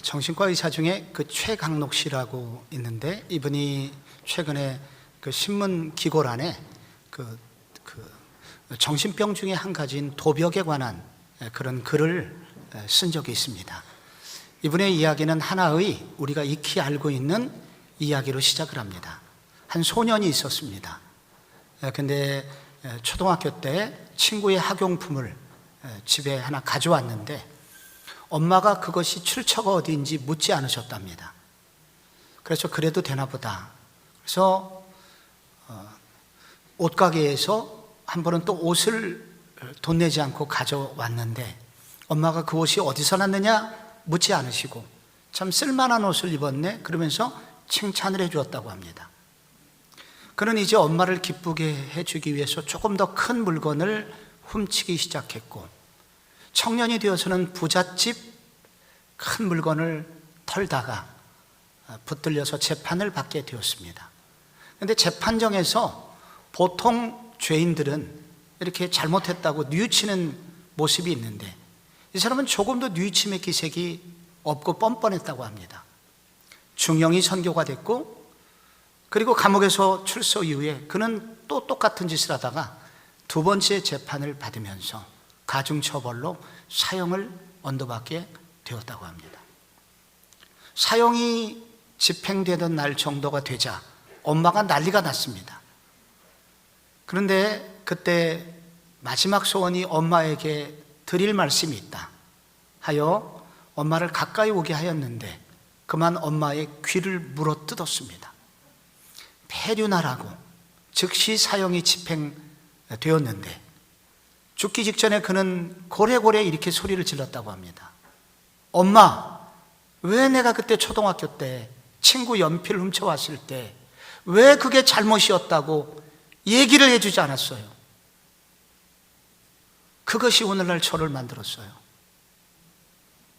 정신과 의사 중에 그 최강록 씨라고 있는데, 이분이 최근에 그 신문 기고란에 그 정신병 중에 한 가지인 도벽에 관한 그런 글을 쓴 적이 있습니다. 이분의 이야기는 하나의 우리가 익히 알고 있는 이야기로 시작을 합니다. 한 소년이 있었습니다. 근데 초등학교 때 친구의 학용품을 집에 하나 가져왔는데 엄마가 그것이 출처가 어디인지 묻지 않으셨답니다. 그래서 그래도 되나 보다. 그래서 옷가게에서 한 번은 또 옷을 돈 내지 않고 가져왔는데 엄마가 그 옷이 어디서 났느냐 묻지 않으시고 참 쓸만한 옷을 입었네 그러면서 칭찬을 해주었다고 합니다. 그는 이제 엄마를 기쁘게 해주기 위해서 조금 더 큰 물건을 훔치기 시작했고, 청년이 되어서는 부잣집 큰 물건을 털다가 붙들려서 재판을 받게 되었습니다. 그런데 재판정에서 보통 죄인들은 이렇게 잘못했다고 뉘우치는 모습이 있는데 이 사람은 조금도 뉘우침의 기색이 없고 뻔뻔했다고 합니다. 중형이 선고가 됐고, 그리고 감옥에서 출소 이후에 그는 또 똑같은 짓을 하다가 두 번째 재판을 받으면서 가중처벌로 사형을 언도받게 되었다고 합니다. 사형이 집행되던 날 정도가 되자 엄마가 난리가 났습니다. 그런데 그때 마지막 소원이 엄마에게 드릴 말씀이 있다 하여 엄마를 가까이 오게 하였는데 그만 엄마의 귀를 물어뜯었습니다. 폐륜하라고 즉시 사형이 집행되었는데 죽기 직전에 그는 고래고래 이렇게 소리를 질렀다고 합니다. 엄마, 왜 내가 그때 초등학교 때 친구 연필을 훔쳐왔을 때 왜 그게 잘못이었다고 얘기를 해주지 않았어요? 그것이 오늘날 저를 만들었어요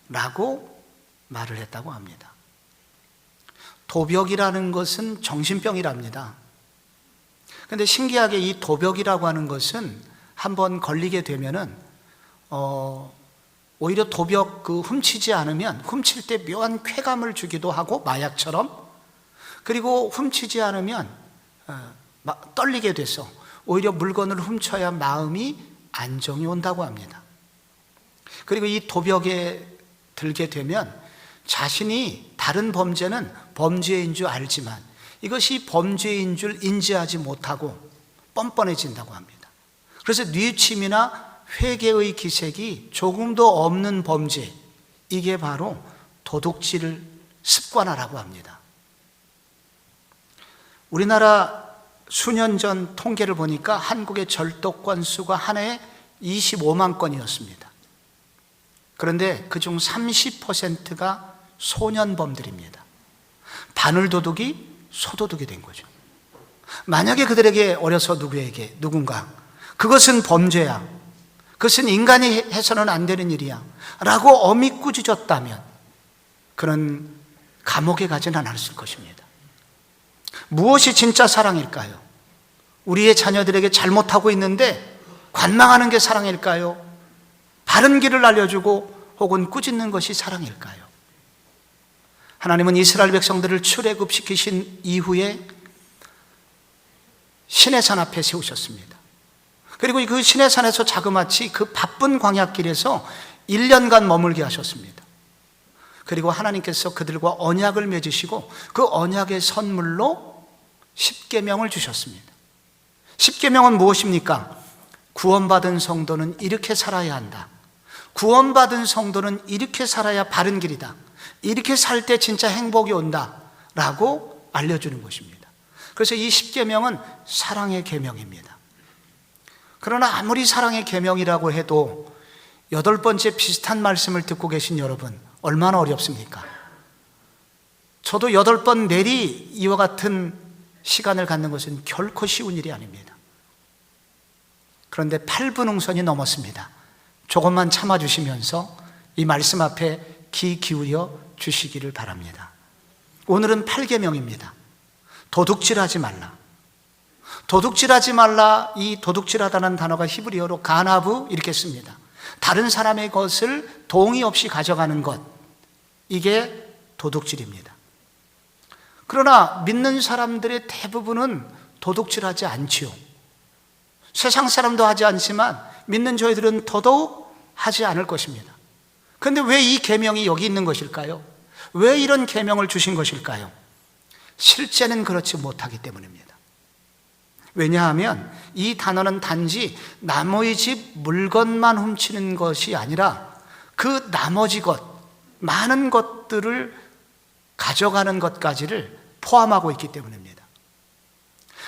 라고 말을 했다고 합니다. 도벽이라는 것은 정신병이랍니다. 그런데 신기하게 이 도벽이라고 하는 것은 한번 걸리게 되면은 오히려 도벽 훔치지 않으면 훔칠 때 묘한 쾌감을 주기도 하고 마약처럼, 그리고 훔치지 않으면 떨리게 돼서 오히려 물건을 훔쳐야 마음이 안정이 온다고 합니다. 그리고 이 도벽에 들게 되면 자신이 다른 범죄는 범죄인 줄 알지만 이것이 범죄인 줄 인지하지 못하고 뻔뻔해진다고 합니다. 그래서 뉘우침이나 회개의 기색이 조금도 없는 범죄, 이게 바로 도둑질 습관화라고 합니다. 우리나라 수년 전 통계를 보니까 한국의 절도 건수가 한 해에 25만 건이었습니다. 그런데 그중 30%가 소년범들입니다. 바늘도둑이 소도둑이 된 거죠. 만약에 그들에게 어려서 누군가 그것은 범죄야, 그것은 인간이 해서는 안 되는 일이야 라고 엄히 꾸짖었다면 그는 감옥에 가지는 않았을 것입니다. 무엇이 진짜 사랑일까요? 우리의 자녀들에게 잘못하고 있는데 관망하는 게 사랑일까요? 바른 길을 알려주고 혹은 꾸짖는 것이 사랑일까요? 하나님은 이스라엘 백성들을 출애굽시키신 이후에 시내산 앞에 세우셨습니다. 그리고 그 시내산에서 자그마치 그 바쁜 광야길에서 1년간 머물게 하셨습니다. 그리고 하나님께서 그들과 언약을 맺으시고 그 언약의 선물로 십계명을 주셨습니다. 십계명은 무엇입니까? 구원받은 성도는 이렇게 살아야 한다. 구원받은 성도는 이렇게 살아야 바른 길이다. 이렇게 살 때 진짜 행복이 온다 라고 알려주는 것입니다. 그래서 이 십계명은 사랑의 계명입니다. 그러나 아무리 사랑의 계명이라고 해도 8번째 비슷한 말씀을 듣고 계신 여러분, 얼마나 어렵습니까? 저도 8번 내리 이와 같은 시간을 갖는 것은 결코 쉬운 일이 아닙니다. 그런데 8분 응선이 넘었습니다. 조금만 참아주시면서 이 말씀 앞에 귀 기울여 주시기를 바랍니다. 오늘은 8계명입니다. 도둑질하지 말라. 도둑질하지 말라. 이 도둑질하다는 단어가 히브리어로 가나브 이렇게 씁니다. 다른 사람의 것을 동의 없이 가져가는 것, 이게 도둑질입니다. 그러나 믿는 사람들의 대부분은 도둑질하지 않지요. 세상 사람도 하지 않지만 믿는 저희들은 더더욱 하지 않을 것입니다. 그런데 왜 이 계명이 여기 있는 것일까요? 왜 이런 계명을 주신 것일까요? 실제는 그렇지 못하기 때문입니다. 왜냐하면 이 단어는 단지 남의 집 물건만 훔치는 것이 아니라 그 나머지 것, 많은 것들을 가져가는 것까지를 포함하고 있기 때문입니다.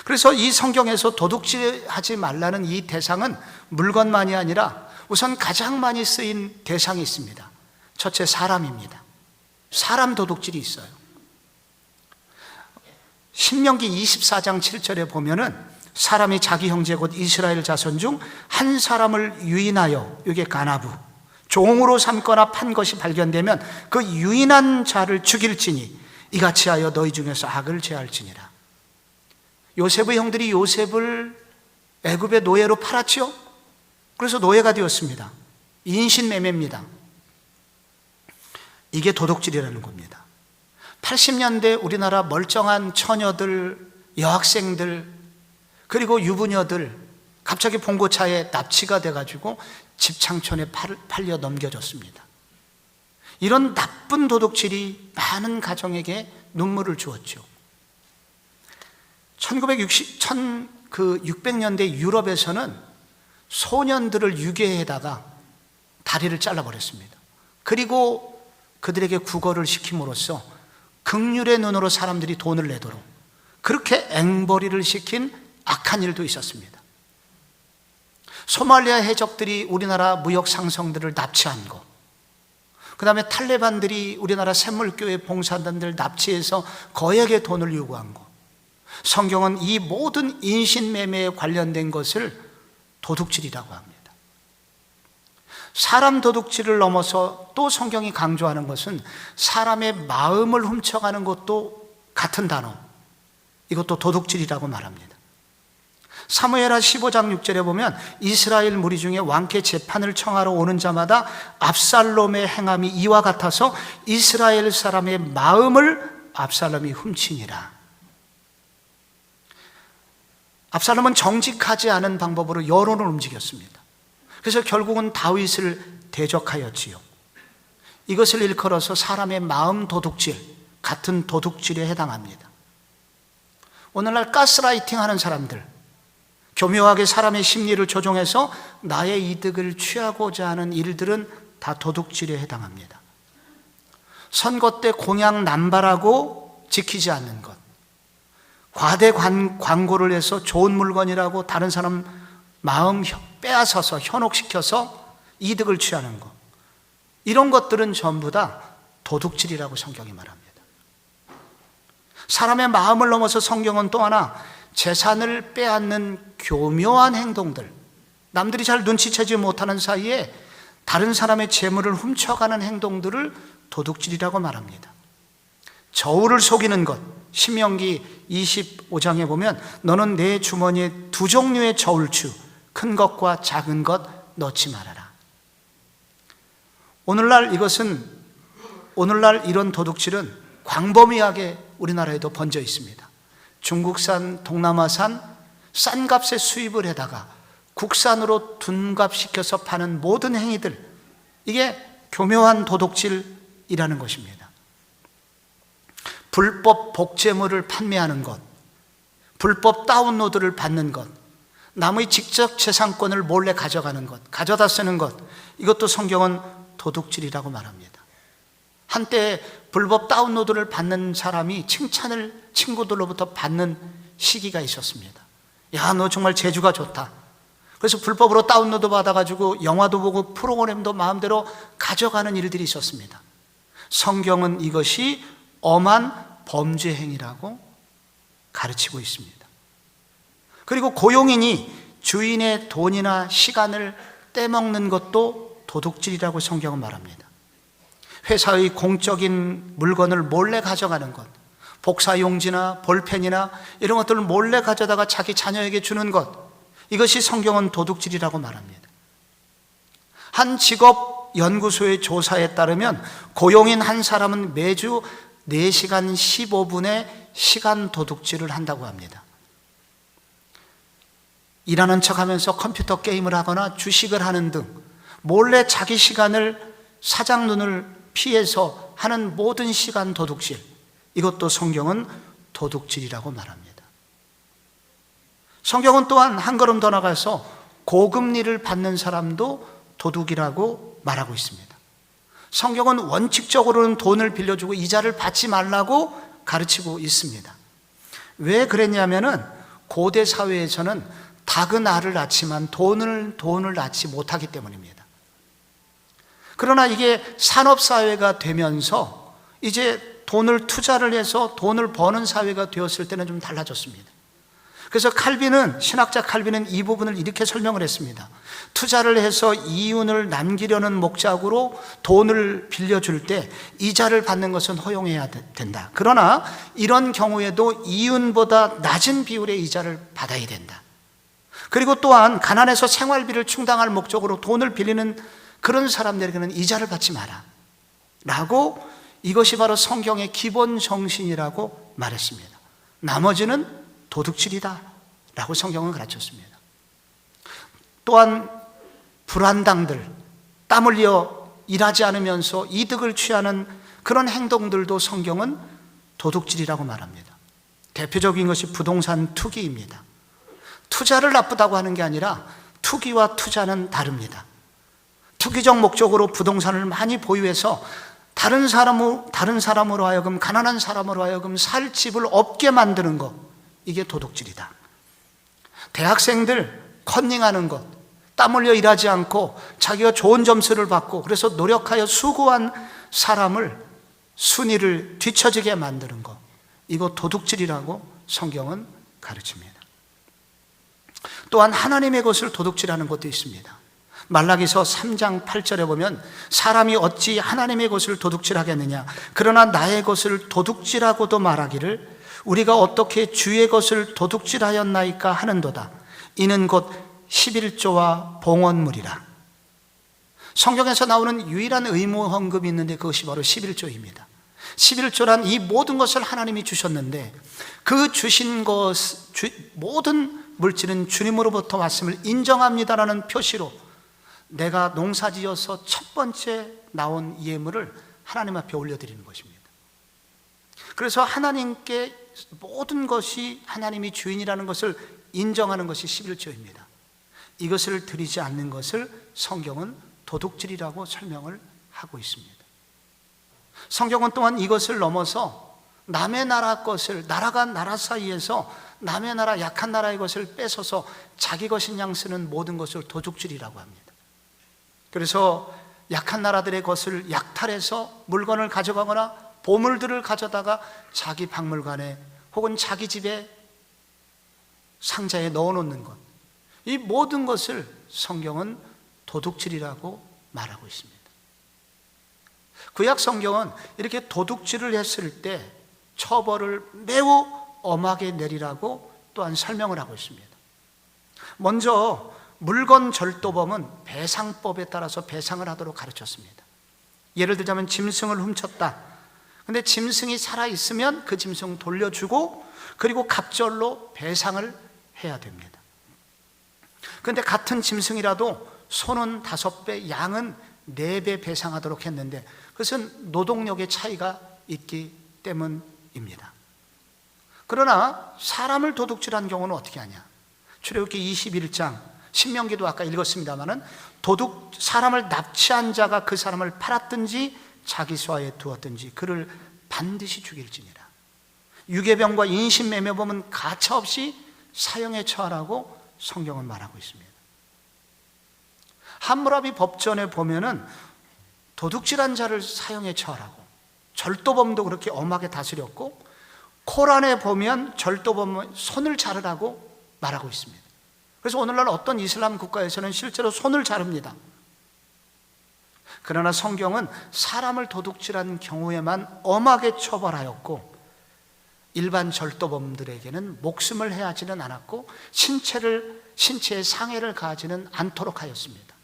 그래서 이 성경에서 도둑질하지 말라는 이 대상은 물건만이 아니라 우선 가장 많이 쓰인 대상이 있습니다. 첫째, 사람입니다. 사람 도둑질이 있어요. 신명기 24장 7절에 보면은 사람이 자기 형제 곧 이스라엘 자손 중 한 사람을 유인하여, 이게 가나부, 종으로 삼거나 판 것이 발견되면 그 유인한 자를 죽일지니 이같이 하여 너희 중에서 악을 제할지니라. 요셉의 형들이 요셉을 애굽의 노예로 팔았지요. 그래서 노예가 되었습니다. 인신매매입니다. 이게 도둑질이라는 겁니다. 80년대 우리나라 멀쩡한 처녀들, 여학생들, 그리고 유부녀들 갑자기 봉고차에 납치가 돼가지고 집창촌에 팔려 넘겨졌습니다. 이런 나쁜 도둑질이 많은 가정에게 눈물을 주었죠. 1600년대 유럽에서는 소년들을 유괴해다가 다리를 잘라버렸습니다. 그리고 그들에게 구걸을 시킴으로써 긍휼의 눈으로 사람들이 돈을 내도록 그렇게 앵벌이를 시킨 악한 일도 있었습니다. 소말리아 해적들이 우리나라 무역 상성들을 납치한 것, 그 다음에 탈레반들이 우리나라 샘물교회 봉사단들 납치해서 거액의 돈을 요구한 것, 성경은 이 모든 인신매매에 관련된 것을 도둑질이라고 합니다. 사람 도둑질을 넘어서 또 성경이 강조하는 것은 사람의 마음을 훔쳐가는 것도 같은 단어, 이것도 도둑질이라고 말합니다. 사무엘하 15장 6절에 보면 이스라엘 무리 중에 왕께 재판을 청하러 오는 자마다 압살롬의 행함이 이와 같아서 이스라엘 사람의 마음을 압살롬이 훔치니라. 압살롬은 정직하지 않은 방법으로 여론을 움직였습니다. 그래서 결국은 다윗을 대적하였지요. 이것을 일컬어서 사람의 마음 도둑질, 같은 도둑질에 해당합니다. 오늘날 가스라이팅 하는 사람들, 교묘하게 사람의 심리를 조종해서 나의 이득을 취하고자 하는 일들은 다 도둑질에 해당합니다. 선거 때 공약 남발하고 지키지 않는 것, 과대 광고를 해서 좋은 물건이라고 다른 사람 마음 빼앗아서 현혹시켜서 이득을 취하는 것, 이런 것들은 전부 다 도둑질이라고 성경이 말합니다. 사람의 마음을 넘어서 성경은 또 하나 재산을 빼앗는 교묘한 행동들, 남들이 잘 눈치채지 못하는 사이에 다른 사람의 재물을 훔쳐가는 행동들을 도둑질이라고 말합니다. 저울을 속이는 것, 신명기 25장에 보면 너는 내 주머니에 두 종류의 저울추, 큰 것과 작은 것 넣지 말아라. 오늘날 이런 도둑질은 광범위하게 우리나라에도 번져 있습니다. 중국산, 동남아산 싼 값에 수입을 해다가 국산으로 둔갑시켜서 파는 모든 행위들, 이게 교묘한 도둑질이라는 것입니다. 불법 복제물을 판매하는 것, 불법 다운로드를 받는 것, 남의 직접 재산권을 몰래 가져가는 것, 가져다 쓰는 것, 이것도 성경은 도둑질이라고 말합니다. 한때 불법 다운로드를 받는 사람이 칭찬을 친구들로부터 받는 시기가 있었습니다. 야, 너 정말 재주가 좋다. 그래서 불법으로 다운로드 받아가지고 영화도 보고 프로그램도 마음대로 가져가는 일들이 있었습니다. 성경은 이것이 엄한 범죄 행위라고 가르치고 있습니다. 그리고 고용인이 주인의 돈이나 시간을 떼먹는 것도 도둑질이라고 성경은 말합니다. 회사의 공적인 물건을 몰래 가져가는 것, 복사용지나 볼펜이나 이런 것들을 몰래 가져다가 자기 자녀에게 주는 것, 이것이 성경은 도둑질이라고 말합니다. 한 직업 연구소의 조사에 따르면 고용인 한 사람은 매주 4시간 15분의 시간 도둑질을 한다고 합니다. 일하는 척하면서 컴퓨터 게임을 하거나 주식을 하는 등 몰래 자기 시간을 사장 눈을 피해서 하는 모든 시간 도둑질, 이것도 성경은 도둑질이라고 말합니다. 성경은 또한 한 걸음 더 나가서 고금리를 받는 사람도 도둑이라고 말하고 있습니다. 성경은 원칙적으로는 돈을 빌려주고 이자를 받지 말라고 가르치고 있습니다. 왜 그랬냐면은 고대 사회에서는 닭은 알을 낳지만 돈을 낳지 못하기 때문입니다. 그러나 이게 산업사회가 되면서 이제 돈을 투자를 해서 돈을 버는 사회가 되었을 때는 좀 달라졌습니다. 그래서 신학자 칼빈은 이 부분을 이렇게 설명을 했습니다. 투자를 해서 이윤을 남기려는 목적으로 돈을 빌려줄 때 이자를 받는 것은 허용해야 된다. 그러나 이런 경우에도 이윤보다 낮은 비율의 이자를 받아야 된다. 그리고 또한 가난해서 생활비를 충당할 목적으로 돈을 빌리는 그런 사람들에게는 이자를 받지 마라 라고, 이것이 바로 성경의 기본 정신이라고 말했습니다. 나머지는 도둑질이다 라고 성경은 가르쳤습니다. 또한 불안당들, 땀 흘려 일하지 않으면서 이득을 취하는 그런 행동들도 성경은 도둑질이라고 말합니다. 대표적인 것이 부동산 투기입니다. 투자를 나쁘다고 하는 게 아니라 투기와 투자는 다릅니다. 투기적 목적으로 부동산을 많이 보유해서 다른 사람으로 하여금, 가난한 사람으로 하여금 살 집을 없게 만드는 것, 이게 도둑질이다. 대학생들 컨닝하는 것, 땀 흘려 일하지 않고 자기가 좋은 점수를 받고 그래서 노력하여 수고한 사람을, 순위를 뒤처지게 만드는 것, 이거 도둑질이라고 성경은 가르칩니다. 또한 하나님의 것을 도둑질하는 것도 있습니다. 말라기서 3장 8절에 보면 사람이 어찌 하나님의 것을 도둑질하겠느냐, 그러나 나의 것을 도둑질하고도 말하기를 우리가 어떻게 주의 것을 도둑질하였나이까 하는도다. 이는 곧 11조와 봉헌물이라. 성경에서 나오는 유일한 의무 헌금이 있는데 그것이 바로 11조입니다. 11조란 이 모든 것을 하나님이 주셨는데 그 주신 모든 물질은 주님으로부터 왔음을 인정합니다라는 표시로 내가 농사지어서 첫 번째 나온 예물을 하나님 앞에 올려드리는 것입니다. 그래서 하나님께 모든 것이 하나님이 주인이라는 것을 인정하는 것이 11조입니다. 이것을 드리지 않는 것을 성경은 도둑질이라고 설명을 하고 있습니다. 성경은 또한 이것을 넘어서 남의 나라 것을, 나라가 나라 사이에서 남의 나라, 약한 나라의 것을 뺏어서 자기 것인 양 쓰는 모든 것을 도둑질이라고 합니다. 그래서 약한 나라들의 것을 약탈해서 물건을 가져가거나 보물들을 가져다가 자기 박물관에 혹은 자기 집에 상자에 넣어놓는 것, 이 모든 것을 성경은 도둑질이라고 말하고 있습니다. 구약 성경은 이렇게 도둑질을 했을 때 처벌을 매우 엄하게 내리라고 또한 설명을 하고 있습니다. 먼저 물건 절도범은 배상법에 따라서 배상을 하도록 가르쳤습니다. 예를 들자면 짐승을 훔쳤다. 근데 짐승이 살아있으면 그 짐승 돌려주고 그리고 갑절로 배상을 해야 됩니다. 그런데 같은 짐승이라도 소는 5배, 양은 4배 배상하도록 했는데 그것은 노동력의 차이가 있기 때문입니다. 그러나 사람을 도둑질한 경우는 어떻게 하냐? 출애굽기 21장, 신명기도 아까 읽었습니다마는 사람을 납치한 자가 그 사람을 팔았든지 자기 소화에 두었든지 그를 반드시 죽일지니라. 유괴병과 인신매매범은 가차없이 사형에 처하라고 성경은 말하고 있습니다. 함무라비 법전에 보면은 도둑질한 자를 사형에 처하라고, 절도범도 그렇게 엄하게 다스렸고, 코란에 보면 절도범은 손을 자르라고 말하고 있습니다. 그래서 오늘날 어떤 이슬람 국가에서는 실제로 손을 자릅니다. 그러나 성경은 사람을 도둑질한 경우에만 엄하게 처벌하였고 일반 절도범들에게는 목숨을 해하지는 않았고 신체에 상해를 가하지는 않도록 하였습니다.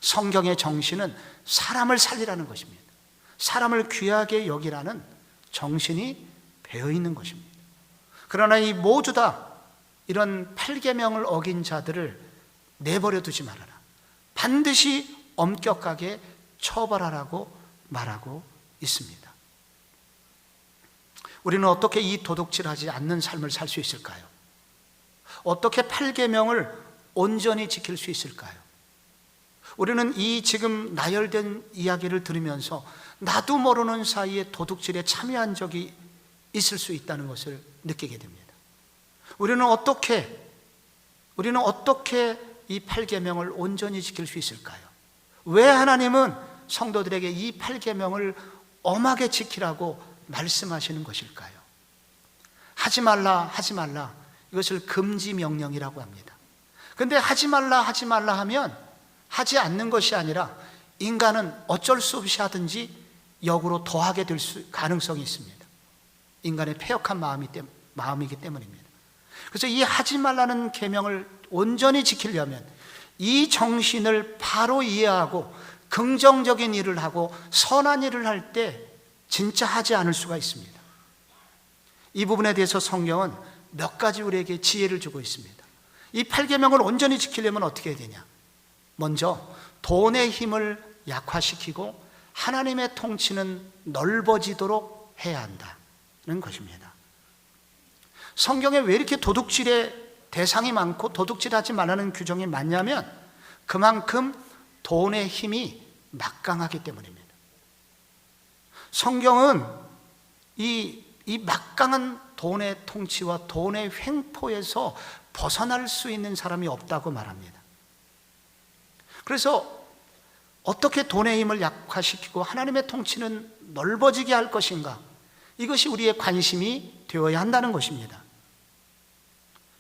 성경의 정신은 사람을 살리라는 것입니다. 사람을 귀하게 여기라는 정신이 배어 있는 것입니다. 그러나 이 모두 다 이런 8계명을 어긴 자들을 내버려 두지 말아라. 반드시 엄격하게 처벌하라고 말하고 있습니다. 우리는 어떻게 이 도둑질하지 않는 삶을 살 수 있을까요? 어떻게 8계명을 온전히 지킬 수 있을까요? 우리는 이 지금 나열된 이야기를 들으면서 나도 모르는 사이에 도둑질에 참여한 적이 있을 수 있다는 것을 느끼게 됩니다. 우리는 어떻게 이 8계명을 온전히 지킬 수 있을까요? 왜 하나님은 성도들에게 이 8계명을 엄하게 지키라고 말씀하시는 것일까요? 하지 말라 이것을 금지 명령이라고 합니다. 그런데 하지 말라 하면 하지 않는 것이 아니라 인간은 어쩔 수 없이 하든지 역으로 더하게 될 가능성이 있습니다. 인간의 패역한 마음이기 때문입니다. 그래서 이 하지 말라는 계명을 온전히 지키려면 이 정신을 바로 이해하고 긍정적인 일을 하고 선한 일을 할 때 진짜 하지 않을 수가 있습니다. 이 부분에 대해서 성경은 몇 가지 우리에게 지혜를 주고 있습니다. 이 8계명을 온전히 지키려면 어떻게 해야 되냐? 먼저 돈의 힘을 약화시키고 하나님의 통치는 넓어지도록 해야 한다는 것입니다. 성경에 왜 이렇게 도둑질의 대상이 많고 도둑질하지 말라는 규정이 많냐면 그만큼 돈의 힘이 막강하기 때문입니다. 성경은 이 막강한 돈의 통치와 돈의 횡포에서 벗어날 수 있는 사람이 없다고 말합니다. 그래서 어떻게 돈의 힘을 약화시키고 하나님의 통치는 넓어지게 할 것인가? 이것이 우리의 관심이 되어야 한다는 것입니다.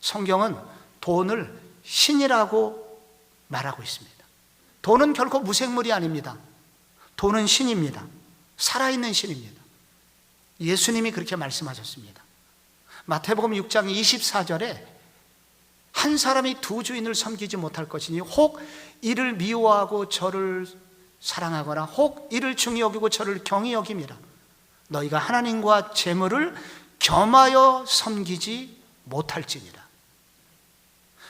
성경은 돈을 신이라고 말하고 있습니다. 돈은 결코 무생물이 아닙니다. 돈은 신입니다. 살아있는 신입니다. 예수님이 그렇게 말씀하셨습니다. 마태복음 6장 24절에 한 사람이 두 주인을 섬기지 못할 것이니 혹 이를 미워하고 저를 사랑하거나 혹 이를 중히 여기고 저를 경히 여김이라. 너희가 하나님과 재물을 겸하여 섬기지 못할지니라.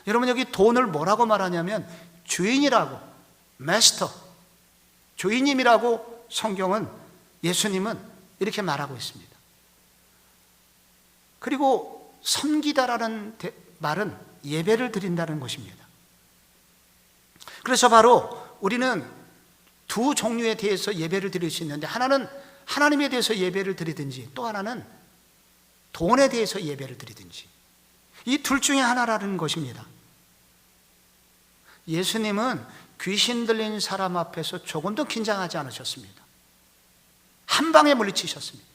여러분, 여기 돈을 뭐라고 말하냐면 주인이라고, 마스터, 주인님이라고 성경은, 예수님은 이렇게 말하고 있습니다. 그리고 섬기다라는 말은 예배를 드린다는 것입니다. 그래서 바로 우리는 두 종류에 대해서 예배를 드릴 수 있는데, 하나는 하나님에 대해서 예배를 드리든지 또 하나는 돈에 대해서 예배를 드리든지, 이 둘 중에 하나라는 것입니다. 예수님은 귀신 들린 사람 앞에서 조금도 긴장하지 않으셨습니다. 한 방에 물리치셨습니다.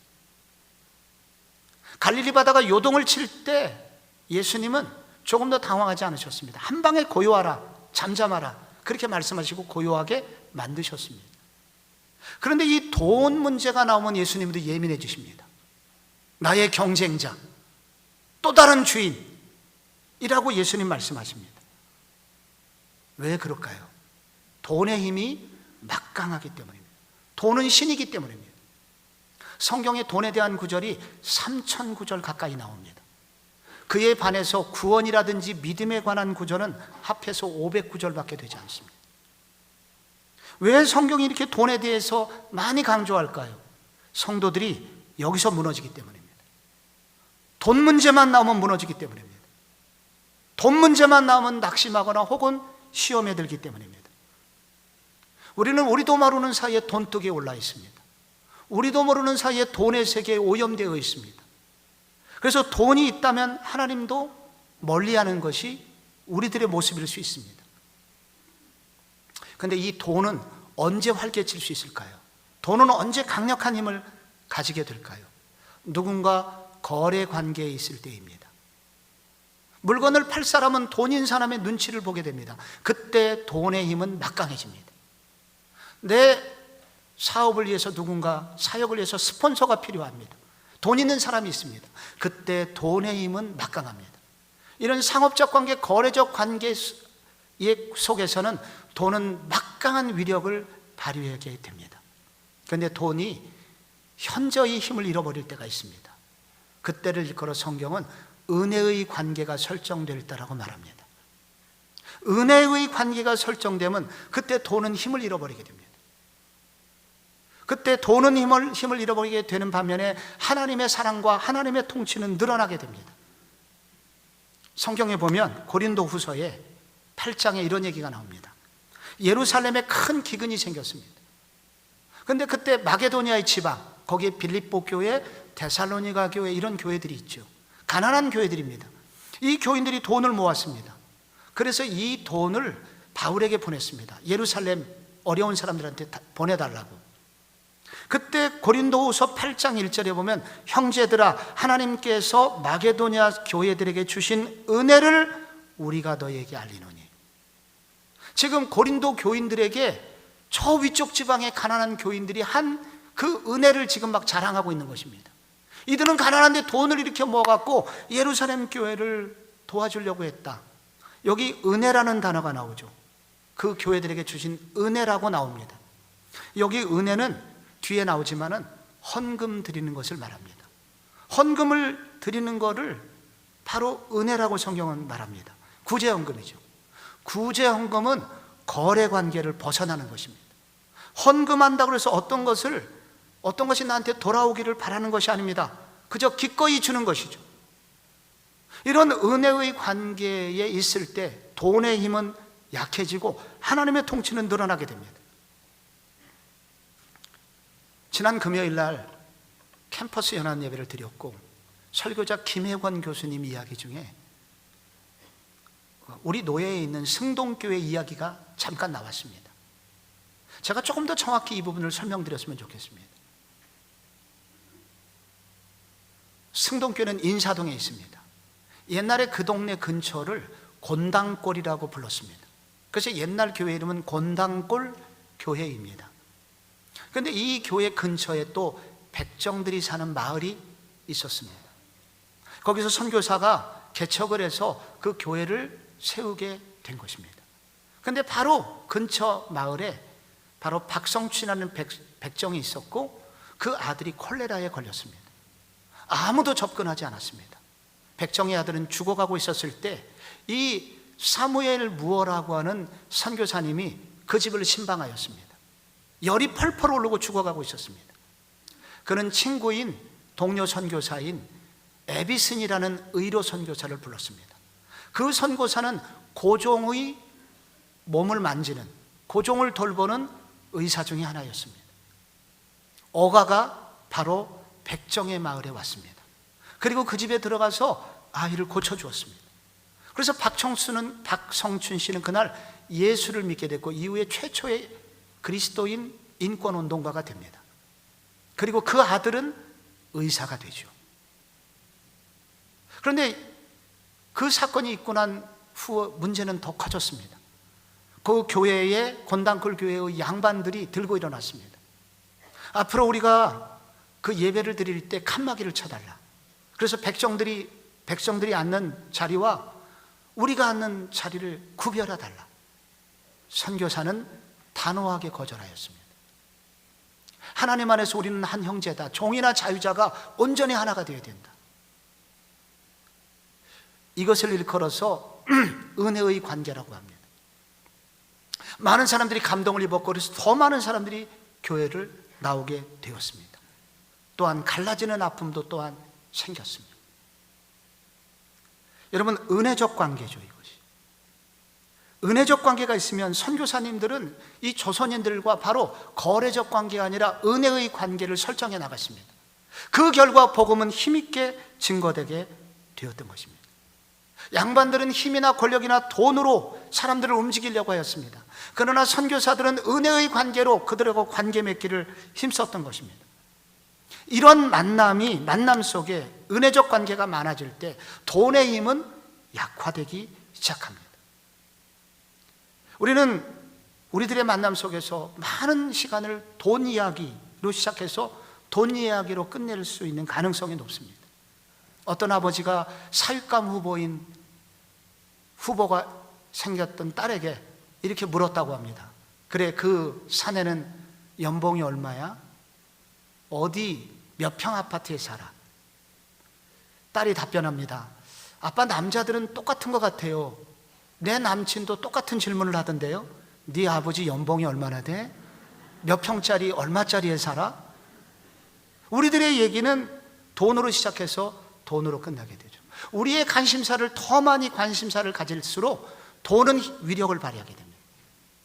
갈릴리 바다가 요동을 칠 때 예수님은 조금 더 당황하지 않으셨습니다. 한 방에 고요하라, 잠잠하라, 그렇게 말씀하시고 고요하게 만드셨습니다. 그런데 이 돈 문제가 나오면 예수님도 예민해지십니다. 나의 경쟁자, 또 다른 주인이라고 예수님 말씀하십니다. 왜 그럴까요? 돈의 힘이 막강하기 때문입니다. 돈은 신이기 때문입니다. 성경에 돈에 대한 구절이 3,000구절 가까이 나옵니다. 그에 반해서 구원이라든지 믿음에 관한 구절은 합해서 500구절밖에 되지 않습니다. 왜 성경이 이렇게 돈에 대해서 많이 강조할까요? 성도들이 여기서 무너지기 때문입니다. 돈 문제만 나오면 무너지기 때문입니다. 돈 문제만 나오면 낙심하거나 혹은 시험에 들기 때문입니다. 우리는 우리도 모르는 사이에 돈독에 올라 있습니다. 우리도 모르는 사이에 돈의 세계에 오염되어 있습니다. 그래서 돈이 있다면 하나님도 멀리하는 것이 우리들의 모습일 수 있습니다. 그런데 이 돈은 언제 활개칠 수 있을까요? 돈은 언제 강력한 힘을 가지게 될까요? 누군가 거래 관계에 있을 때입니다. 물건을 팔 사람은 돈인 사람의 눈치를 보게 됩니다. 그때 돈의 힘은 막강해집니다. 내 사업을 위해서 누군가, 사역을 위해서 스폰서가 필요합니다. 돈 있는 사람이 있습니다. 그때 돈의 힘은 막강합니다. 이런 상업적 관계, 거래적 관계 속에서는 돈은 막강한 위력을 발휘하게 됩니다. 그런데 돈이 현저히 힘을 잃어버릴 때가 있습니다. 그때를 일컬어 성경은 은혜의 관계가 설정될 때라고 말합니다. 은혜의 관계가 설정되면 그때 돈은 힘을 잃어버리게 됩니다. 그때 돈은 힘을 잃어버리게 되는 반면에 하나님의 사랑과 하나님의 통치는 늘어나게 됩니다. 성경에 보면 고린도 후서에 8장에 이런 얘기가 나옵니다. 예루살렘에 큰 기근이 생겼습니다. 그런데 그때 마게도니아의 지방, 거기에 빌립보 교회, 데살로니가 교회, 이런 교회들이 있죠. 가난한 교회들입니다. 이 교인들이 돈을 모았습니다. 그래서 이 돈을 바울에게 보냈습니다. 예루살렘 어려운 사람들한테 보내달라고. 그때 고린도후서 8장 1절에 보면 형제들아 하나님께서 마게도냐 교회들에게 주신 은혜를 우리가 너에게 알리노니. 지금 고린도 교인들에게 저 위쪽 지방의 가난한 교인들이 한 그 은혜를 지금 막 자랑하고 있는 것입니다. 이들은 가난한데 돈을 이렇게 모아갖고 예루살렘 교회를 도와주려고 했다. 여기 은혜라는 단어가 나오죠. 그 교회들에게 주신 은혜라고 나옵니다. 여기 은혜는 뒤에 나오지만은 헌금 드리는 것을 말합니다. 헌금을 드리는 것을 바로 은혜라고 성경은 말합니다. 구제헌금이죠. 구제헌금은 거래 관계를 벗어나는 것입니다. 헌금한다고 해서 어떤 것이 나한테 돌아오기를 바라는 것이 아닙니다. 그저 기꺼이 주는 것이죠. 이런 은혜의 관계에 있을 때 돈의 힘은 약해지고 하나님의 통치는 늘어나게 됩니다. 지난 금요일 날 캠퍼스 연합 예배를 드렸고 설교자 김혜권 교수님 이야기 중에 우리 노예에 있는 승동교회 이야기가 잠깐 나왔습니다. 제가 조금 더 정확히 이 부분을 설명드렸으면 좋겠습니다. 승동교회는 인사동에 있습니다. 옛날에 그 동네 근처를 곤당골이라고 불렀습니다. 그래서 옛날 교회 이름은 곤당골 교회입니다. 그런데 이 교회 근처에 또 백정들이 사는 마을이 있었습니다. 거기서 선교사가 개척을 해서 그 교회를 세우게 된 것입니다. 그런데 바로 근처 마을에 바로 박성춘이라는 백정이 있었고 그 아들이 콜레라에 걸렸습니다. 아무도 접근하지 않았습니다. 백정의 아들은 죽어가고 있었을 때 이 사무엘 무어라고 하는 선교사님이 그 집을 신방하였습니다. 열이 펄펄 오르고 죽어가고 있었습니다. 그는 친구인 동료 선교사인 에비슨이라는 의료 선교사를 불렀습니다. 그 선교사는 고종의 몸을 만지는, 고종을 돌보는 의사 중에 하나였습니다. 어가가 바로 백정의 마을에 왔습니다. 그리고 그 집에 들어가서 아이를 고쳐주었습니다. 그래서 박성춘 씨는 그날 예수를 믿게 됐고 이후에 최초의 그리스도인 인권운동가가 됩니다. 그리고 그 아들은 의사가 되죠. 그런데 그 사건이 있고 난 후 문제는 더 커졌습니다. 그 교회에 곤당골 교회의 양반들이 들고 일어났습니다. 앞으로 우리가 그 예배를 드릴 때 칸막이를 쳐달라. 그래서 백성들이 앉는 자리와 우리가 앉는 자리를 구별해 달라. 선교사는 단호하게 거절하였습니다. 하나님 안에서 우리는 한 형제다. 종이나 자유자가 온전히 하나가 되어야 된다. 이것을 일컬어서 은혜의 관계라고 합니다. 많은 사람들이 감동을 입었고 그래서 더 많은 사람들이 교회를 나오게 되었습니다. 또한 갈라지는 아픔도 또한 생겼습니다. 여러분, 은혜적 관계죠, 이것이. 은혜적 관계가 있으면 선교사님들은 이 조선인들과 바로 거래적 관계가 아니라 은혜의 관계를 설정해 나갔습니다. 그 결과 복음은 힘있게 증거되게 되었던 것입니다. 양반들은 힘이나 권력이나 돈으로 사람들을 움직이려고 하였습니다. 그러나 선교사들은 은혜의 관계로 그들하고 관계 맺기를 힘썼던 것입니다. 이런 만남 속에 은혜적 관계가 많아질 때 돈의 힘은 약화되기 시작합니다. 우리는 우리들의 만남 속에서 많은 시간을 돈 이야기로 시작해서 돈 이야기로 끝낼 수 있는 가능성이 높습니다. 어떤 아버지가 사육감 후보가 생겼던 딸에게 이렇게 물었다고 합니다. 그래, 그 사내는 연봉이 얼마야? 어디 몇 평 아파트에 살아? 딸이 답변합니다. 아빠, 남자들은 똑같은 것 같아요. 내 남친도 똑같은 질문을 하던데요. 네 아버지 연봉이 얼마나 돼? 몇 평짜리 얼마짜리에 살아? 우리들의 얘기는 돈으로 시작해서 돈으로 끝나게 되죠. 우리의 관심사를 더 많이 관심사를 가질수록 돈은 위력을 발휘하게 됩니다.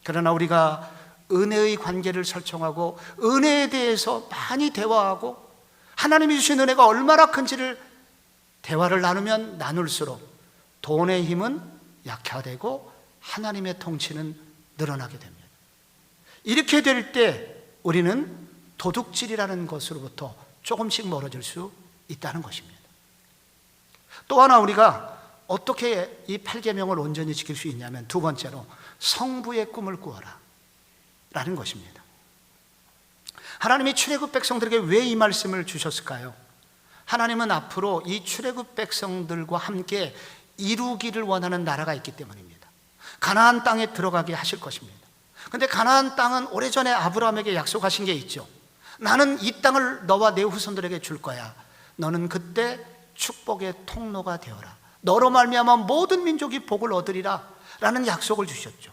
그러나 우리가 은혜의 관계를 설정하고 은혜에 대해서 많이 대화하고 하나님이 주신 은혜가 얼마나 큰지를 대화를 나누면 나눌수록 돈의 힘은 약화되고 하나님의 통치는 늘어나게 됩니다. 이렇게 될 때 우리는 도둑질이라는 것으로부터 조금씩 멀어질 수 있다는 것입니다. 또 하나 우리가 어떻게 이 8계명을 온전히 지킬 수 있냐면, 두 번째로 성부의 꿈을 꾸어라 라는 것입니다. 하나님이 출애굽 백성들에게 왜 이 말씀을 주셨을까요? 하나님은 앞으로 이 출애굽 백성들과 함께 이루기를 원하는 나라가 있기 때문입니다. 가나안 땅에 들어가게 하실 것입니다. 그런데 가나안 땅은 오래전에 아브라함에게 약속하신 게 있죠. 나는 이 땅을 너와 내 후손들에게 줄 거야. 너는 그때 축복의 통로가 되어라. 너로 말미암아 모든 민족이 복을 얻으리라 라는 약속을 주셨죠.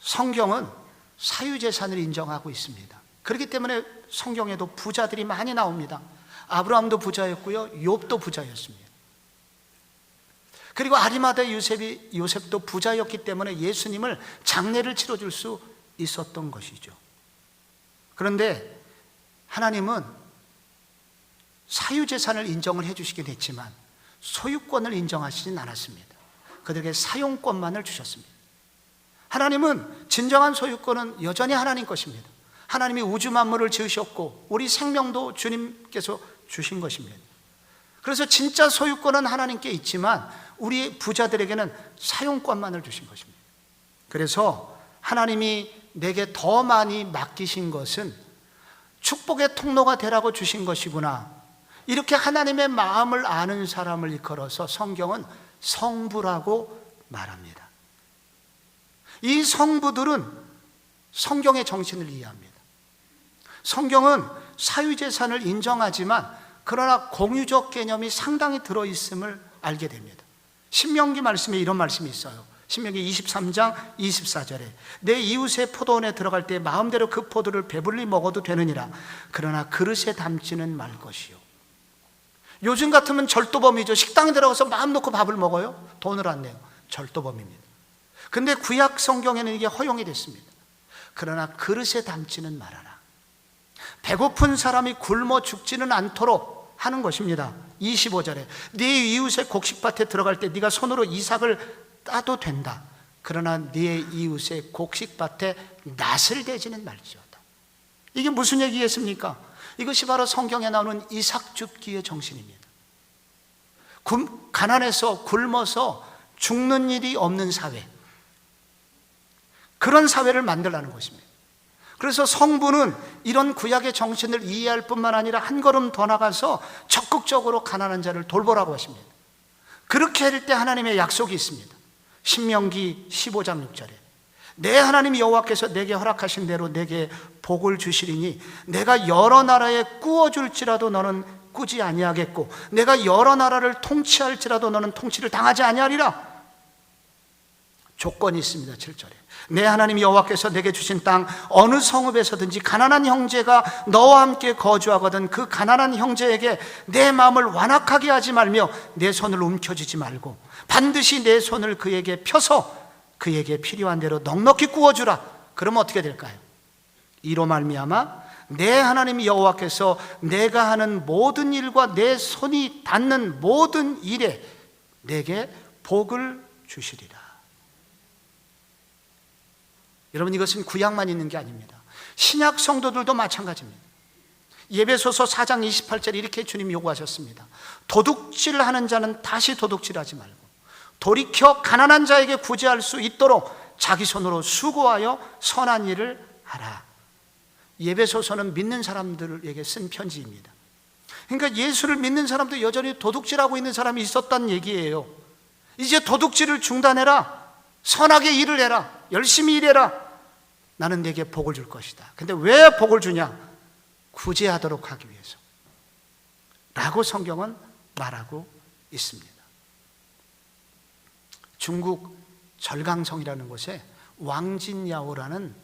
성경은 사유재산을 인정하고 있습니다. 그렇기 때문에 성경에도 부자들이 많이 나옵니다. 아브라함도 부자였고요, 욥도 부자였습니다. 그리고 아리마다의 요셉도 부자였기 때문에 예수님을 장례를 치러줄 수 있었던 것이죠. 그런데 하나님은 사유재산을 인정을 해주시긴 했지만 소유권을 인정하시진 않았습니다. 그들에게 사용권만을 주셨습니다. 하나님은 진정한 소유권은 여전히 하나님 것입니다. 하나님이 우주 만물을 지으셨고 우리 생명도 주님께서 주신 것입니다. 그래서 진짜 소유권은 하나님께 있지만 우리 부자들에게는 사용권만을 주신 것입니다. 그래서 하나님이 내게 더 많이 맡기신 것은 축복의 통로가 되라고 주신 것이구나, 이렇게 하나님의 마음을 아는 사람을 일컬어서 성경은 성부라고 말합니다. 이 성부들은 성경의 정신을 이해합니다. 성경은 사유재산을 인정하지만 그러나 공유적 개념이 상당히 들어있음을 알게 됩니다. 신명기 말씀에 이런 말씀이 있어요. 신명기 23장 24절에 내 이웃의 포도원에 들어갈 때 마음대로 그 포도를 배불리 먹어도 되느니라. 그러나 그릇에 담지는 말 것이요. 요즘 같으면 절도범이죠. 식당에 들어가서 마음 놓고 밥을 먹어요? 돈을 안 내요. 절도범입니다. 근데 구약 성경에는 이게 허용이 됐습니다. 그러나 그릇에 담지는 말아라. 배고픈 사람이 굶어 죽지는 않도록 하는 것입니다. 25절에 네 이웃의 곡식밭에 들어갈 때 네가 손으로 이삭을 따도 된다. 그러나 네 이웃의 곡식밭에 낫을 대지는 말지어다. 이게 무슨 얘기겠습니까? 이것이 바로 성경에 나오는 이삭 줍기의 정신입니다. 가난해서 굶어서 죽는 일이 없는 사회, 그런 사회를 만들라는 것입니다. 그래서 성부는 이런 구약의 정신을 이해할 뿐만 아니라 한 걸음 더 나가서 적극적으로 가난한 자를 돌보라고 하십니다. 그렇게 할 때 하나님의 약속이 있습니다. 신명기 15장 6절에 내 하나님 여호와께서 내게 허락하신 대로 내게 복을 주시리니 내가 여러 나라에 꾸어줄지라도 너는 꾸지 아니하겠고 내가 여러 나라를 통치할지라도 너는 통치를 당하지 아니하리라. 조건이 있습니다. 7절에 내 하나님 여호와께서 내게 주신 땅 어느 성읍에서든지 가난한 형제가 너와 함께 거주하거든 그 가난한 형제에게 내 마음을 완악하게 하지 말며 내 손을 움켜쥐지 말고 반드시 내 손을 그에게 펴서 그에게 필요한 대로 넉넉히 구워주라. 그러면 어떻게 될까요? 이로 말미암아 내 하나님 여호와께서 내가 하는 모든 일과 내 손이 닿는 모든 일에 내게 복을 주시리라. 여러분, 이것은 구약만 있는 게 아닙니다. 신약 성도들도 마찬가지입니다. 예배소서 4장 28절에 이렇게 주님 요구하셨습니다. 도둑질하는 자는 다시 도둑질하지 말고 돌이켜 가난한 자에게 구제할 수 있도록 자기 손으로 수고하여 선한 일을 하라. 예배소서는 믿는 사람들에게 쓴 편지입니다. 그러니까 예수를 믿는 사람도 여전히 도둑질하고 있는 사람이 있었다는 얘기예요. 이제 도둑질을 중단해라. 선하게 일을 해라. 열심히 일해라. 나는 네게 복을 줄 것이다. 근데 왜 복을 주냐? 구제하도록 하기 위해서 라고 성경은 말하고 있습니다. 중국 절강성이라는 곳에 왕진야오라는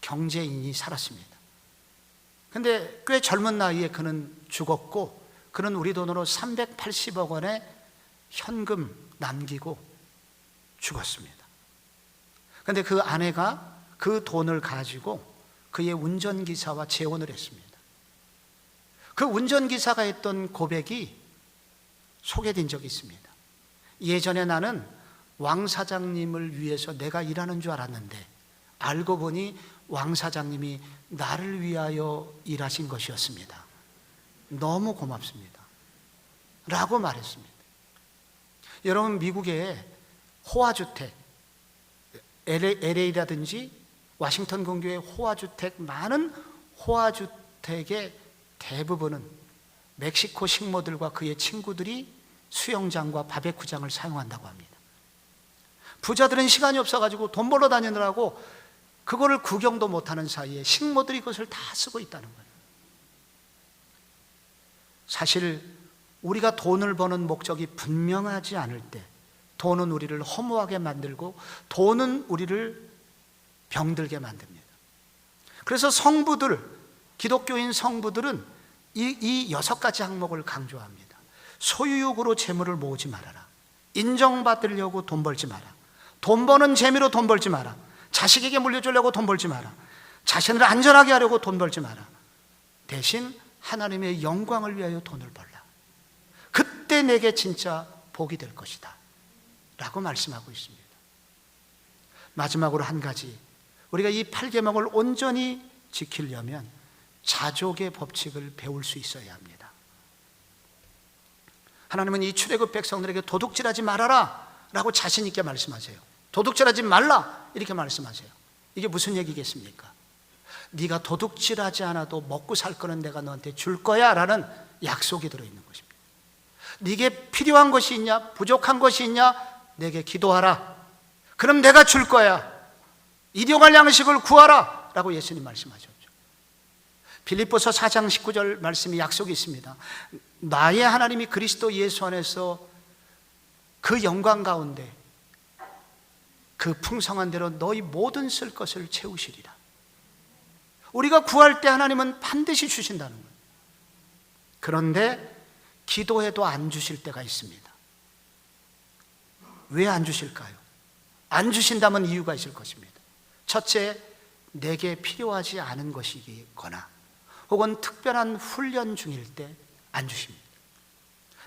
경제인이 살았습니다. 근데 꽤 젊은 나이에 그는 죽었고, 그는 우리 돈으로 380억 원의 현금 남기고 죽었습니다. 근데 그 아내가 그 돈을 가지고 그의 운전기사와 재혼을 했습니다. 그 운전기사가 했던 고백이 소개된 적이 있습니다. 예전에 나는 왕 사장님을 위해서 내가 일하는 줄 알았는데 알고 보니 왕 사장님이 나를 위하여 일하신 것이었습니다. 너무 고맙습니다 라고 말했습니다. 여러분, 미국의 호화주택, LA라든지 워싱턴 근교의 호화주택, 많은 호화주택의 대부분은 멕시코 식모들과 그의 친구들이 수영장과 바베큐장을 사용한다고 합니다. 부자들은 시간이 없어가지고 돈 벌러 다니느라고 그거를 구경도 못하는 사이에 식모들이 그것을 다 쓰고 있다는 거예요. 사실 우리가 돈을 버는 목적이 분명하지 않을 때 돈은 우리를 허무하게 만들고 돈은 우리를 병들게 만듭니다. 그래서 성부들, 기독교인 성부들은 이 6가지 항목을 강조합니다. 소유욕으로 재물을 모으지 말아라. 인정받으려고 돈 벌지 마라. 돈 버는 재미로 돈 벌지 마라. 자식에게 물려주려고 돈 벌지 마라. 자신을 안전하게 하려고 돈 벌지 마라. 대신 하나님의 영광을 위하여 돈을 벌라. 그때 내게 진짜 복이 될 것이다 라고 말씀하고 있습니다. 마지막으로 한 가지, 우리가 이 8계명을 온전히 지키려면 자족의 법칙을 배울 수 있어야 합니다. 하나님은 이 출애굽 백성들에게 도둑질하지 말아라 라고 자신 있게 말씀하세요. 도둑질하지 말라 이렇게 말씀하세요. 이게 무슨 얘기겠습니까? 네가 도둑질하지 않아도 먹고 살 거는 내가 너한테 줄 거야 라는 약속이 들어있는 것입니다. 네게 필요한 것이 있냐, 부족한 것이 있냐, 내게 기도하라. 그럼 내가 줄 거야. 일용할 양식을 구하라 라고 예수님 말씀하셨죠. 빌립보서 4장 19절 말씀이 약속이 있습니다. 나의 하나님이 그리스도 예수 안에서 그 영광 가운데 그 풍성한 대로 너희 모든 쓸 것을 채우시리라. 우리가 구할 때 하나님은 반드시 주신다는 거예요. 그런데 기도해도 안 주실 때가 있습니다. 왜 안 주실까요? 안 주신다면 이유가 있을 것입니다. 첫째, 내게 필요하지 않은 것이거나 혹은 특별한 훈련 중일 때 안 주십니다.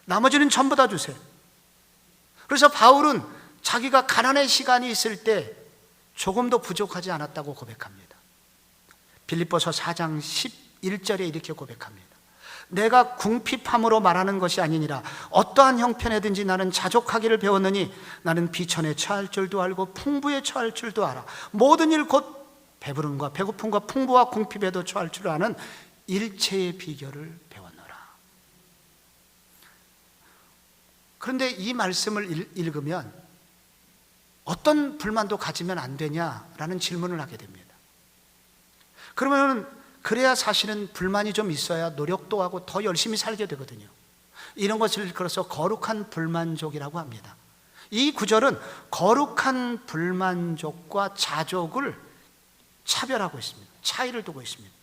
나머지는 전부 다 주세요. 그래서 바울은 자기가 가난의 시간이 있을 때 조금도 부족하지 않았다고 고백합니다. 빌립보서 4장 11절에 이렇게 고백합니다. 내가 궁핍함으로 말하는 것이 아니니라. 어떠한 형편에든지 나는 자족하기를 배웠느니 나는 비천에 처할 줄도 알고 풍부에 처할 줄도 알아. 모든 일 곧 배부름과 배고픔과 풍부와 궁핍에도 처할 줄 아는 일체의 비결을 배웠노라. 그런데 이 말씀을 읽으면 어떤 불만도 가지면 안 되냐라는 질문을 하게 됩니다. 그러면 그래야 사실은 불만이 좀 있어야 노력도 하고 더 열심히 살게 되거든요. 이런 것을 일컬어서 거룩한 불만족이라고 합니다. 이 구절은 거룩한 불만족과 자족을 차별하고 있습니다. 차이를 두고 있습니다.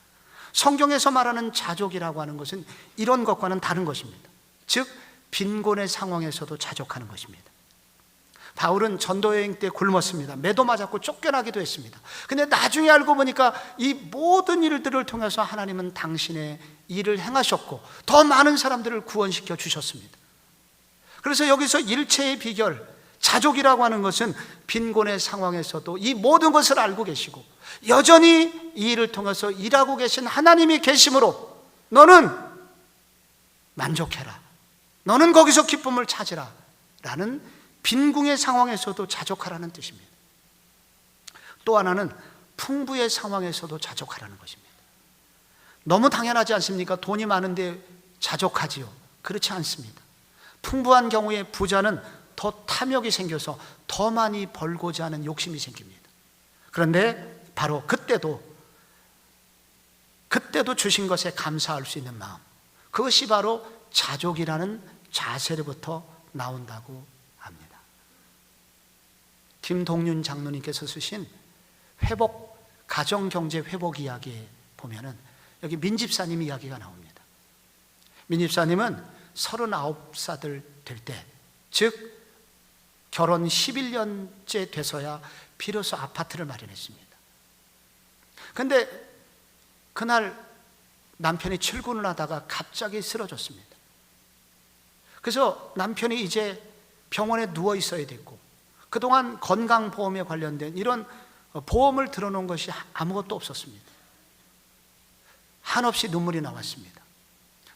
성경에서 말하는 자족이라고 하는 것은 이런 것과는 다른 것입니다. 즉 빈곤의 상황에서도 자족하는 것입니다. 바울은 전도여행 때 굶었습니다. 매도 맞았고 쫓겨나기도 했습니다. 근데 나중에 알고 보니까 이 모든 일들을 통해서 하나님은 당신의 일을 행하셨고 더 많은 사람들을 구원시켜 주셨습니다. 그래서 여기서 일체의 비결, 자족이라고 하는 것은 빈곤의 상황에서도 이 모든 것을 알고 계시고 여전히 이 일을 통해서 일하고 계신 하나님이 계심으로 너는 만족해라. 너는 거기서 기쁨을 찾으라 라는 빈궁의 상황에서도 자족하라는 뜻입니다. 또 하나는 풍부의 상황에서도 자족하라는 것입니다. 너무 당연하지 않습니까? 돈이 많은데 자족하지요? 그렇지 않습니다. 풍부한 경우에 부자는 더 탐욕이 생겨서 더 많이 벌고자 하는 욕심이 생깁니다. 그런데 바로 그때도 주신 것에 감사할 수 있는 마음, 그것이 바로 자족이라는 자세로부터 나온다고 합니다. 김동윤 장로님께서 쓰신 가정경제 회복 이야기에 보면은 여기 민집사님 이야기가 나옵니다. 민집사님은 39살 될 때, 즉 결혼 11년째 돼서야 비로소 아파트를 마련했습니다. 그런데 그날 남편이 출근을 하다가 갑자기 쓰러졌습니다. 그래서 남편이 이제 병원에 누워 있어야 됐고, 그동안 건강보험에 관련된 이런 보험을 들어놓은 것이 아무것도 없었습니다. 한없이 눈물이 나왔습니다.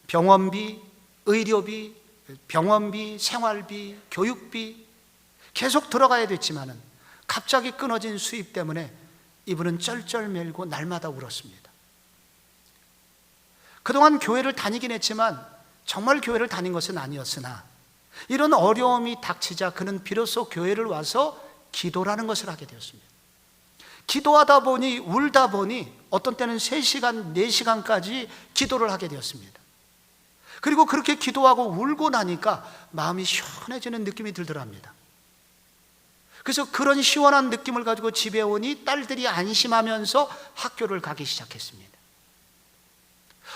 병원비, 의료비, 생활비, 교육비 계속 들어가야 됐지만은 갑자기 끊어진 수입 때문에 이분은 쩔쩔매고 날마다 울었습니다. 그동안 교회를 다니긴 했지만 정말 교회를 다닌 것은 아니었으나 이런 어려움이 닥치자 그는 비로소 교회를 와서 기도라는 것을 하게 되었습니다. 기도하다 보니, 울다 보니 어떤 때는 3시간, 4시간까지 기도를 하게 되었습니다. 그리고 그렇게 기도하고 울고 나니까 마음이 시원해지는 느낌이 들더랍니다. 그래서 그런 시원한 느낌을 가지고 집에 오니 딸들이 안심하면서 학교를 가기 시작했습니다.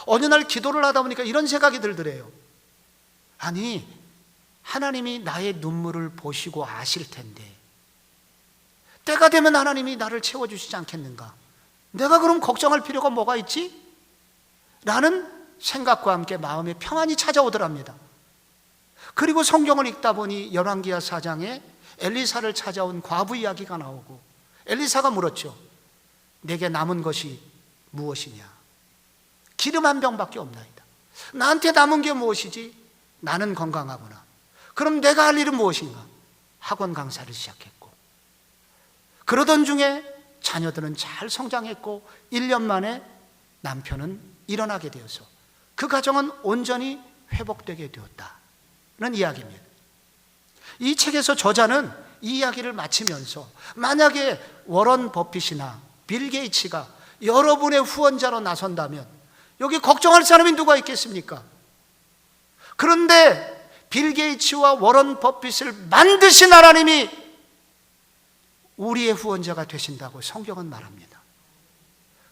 어느 날 기도를 하다 보니까 이런 생각이 들더래요. 아니, 하나님이 나의 눈물을 보시고 아실 텐데 때가 되면 하나님이 나를 채워주시지 않겠는가? 내가 그럼 걱정할 필요가 뭐가 있지? 라는 생각과 함께 마음에 평안이 찾아오더랍니다. 그리고 성경을 읽다 보니 열왕기하 4장에 엘리사를 찾아온 과부 이야기가 나오고, 엘리사가 물었죠. 내게 남은 것이 무엇이냐? 기름 한 병밖에 없나이다. 나한테 남은 게 무엇이지? 나는 건강하구나. 그럼 내가 할 일은 무엇인가? 학원 강사를 시작했고, 그러던 중에 자녀들은 잘 성장했고 1년 만에 남편은 일어나게 되어서 그 가정은 온전히 회복되게 되었다는 이야기입니다. 이 책에서 저자는 이 이야기를 마치면서 만약에 워런 버핏이나 빌 게이츠가 여러분의 후원자로 나선다면 여기 걱정할 사람이 누가 있겠습니까? 그런데 빌 게이츠와 워런 버핏을 만드신 하나님이 우리의 후원자가 되신다고 성경은 말합니다.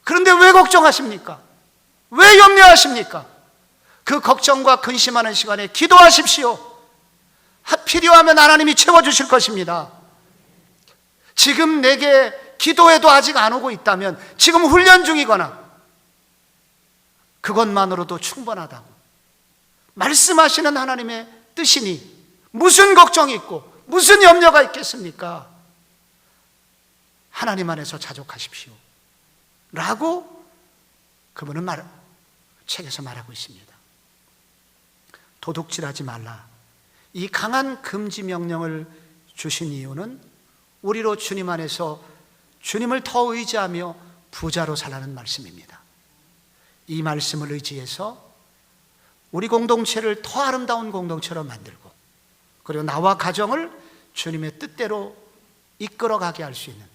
그런데 왜 걱정하십니까? 왜 염려하십니까? 그 걱정과 근심하는 시간에 기도하십시오. 필요하면 하나님이 채워주실 것입니다. 지금 내게 기도해도 아직 안 오고 있다면 지금 훈련 중이거나 그것만으로도 충분하다고 말씀하시는 하나님의 뜻이니 무슨 걱정이 있고 무슨 염려가 있겠습니까? 하나님 안에서 자족하십시오 라고 그분은 책에서 말하고 있습니다. 도둑질하지 말라, 이 강한 금지 명령을 주신 이유는 우리로 주님 안에서 주님을 더 의지하며 부자로 살라는 말씀입니다. 이 말씀을 의지해서 우리 공동체를 더 아름다운 공동체로 만들고, 그리고 나와 가정을 주님의 뜻대로 이끌어가게 할 수 있는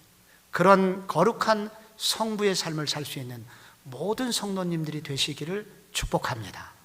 그런 거룩한 성부의 삶을 살 수 있는 모든 성도님들이 되시기를 축복합니다.